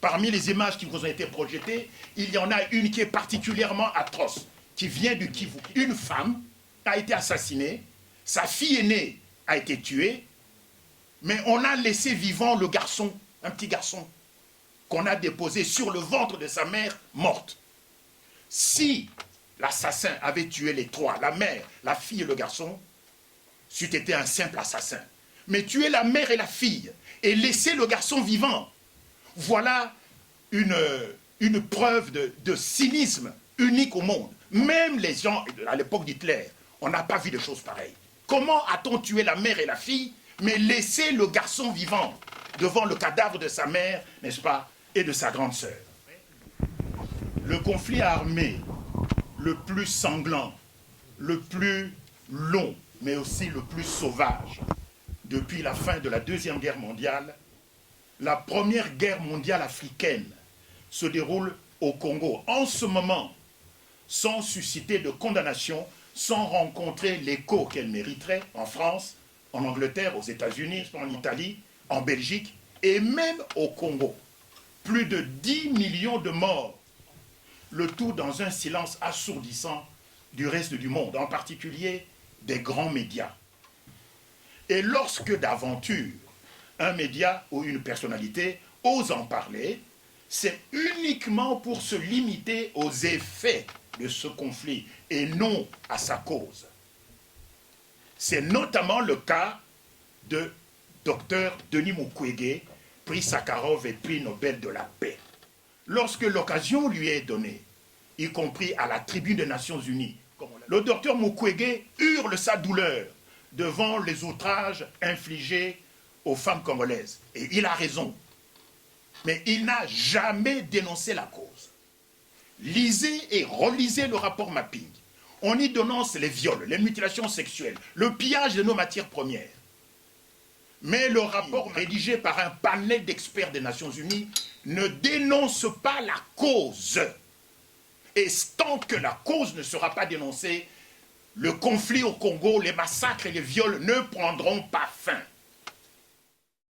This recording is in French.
Parmi les images qui vous ont été projetées, il y en a une qui est particulièrement atroce, qui vient du Kivu. Une femme a été assassinée, sa fille aînée a été tuée, mais on a laissé vivant le garçon, un petit garçon, qu'on a déposé sur le ventre de sa mère morte. Si l'assassin avait tué les trois, la mère, la fille et le garçon, c'eût été un simple assassin. Mais tuer la mère et la fille et laisser le garçon vivant, voilà une preuve de cynisme unique au monde. Même les gens, à l'époque d'Hitler, on n'a pas vu de choses pareilles. Comment a-t-on tué la mère et la fille, mais laissé le garçon vivant devant le cadavre de sa mère, n'est-ce pas, et de sa grande sœur? Le conflit armé le plus sanglant, le plus long, mais aussi le plus sauvage, depuis la fin de la Deuxième Guerre mondiale, la Première Guerre mondiale africaine se déroule au Congo. En ce moment, sans susciter de condamnation, sans rencontrer l'écho qu'elle mériterait en France, en Angleterre, aux États-Unis, en Italie, en Belgique et même au Congo. Plus de 10 millions de morts, le tout dans un silence assourdissant du reste du monde, en particulier des grands médias. Et lorsque d'aventure, un média ou une personnalité ose en parler, c'est uniquement pour se limiter aux effets de ce conflit et non à sa cause. C'est notamment le cas de Dr Denis Mukwege, prix Sakharov et prix Nobel de la paix. Lorsque l'occasion lui est donnée, y compris à la tribune des Nations Unies, le docteur Mukwege hurle sa douleur devant les outrages infligés aux femmes congolaises. Et il a raison. Mais il n'a jamais dénoncé la cause. Lisez et relisez le rapport Mapping. On y dénonce les viols, les mutilations sexuelles, le pillage de nos matières premières. Mais le rapport rédigé par un panel d'experts des Nations Unies ne dénonce pas la cause. Et tant que la cause ne sera pas dénoncée, le conflit au Congo, les massacres et les viols ne prendront pas fin.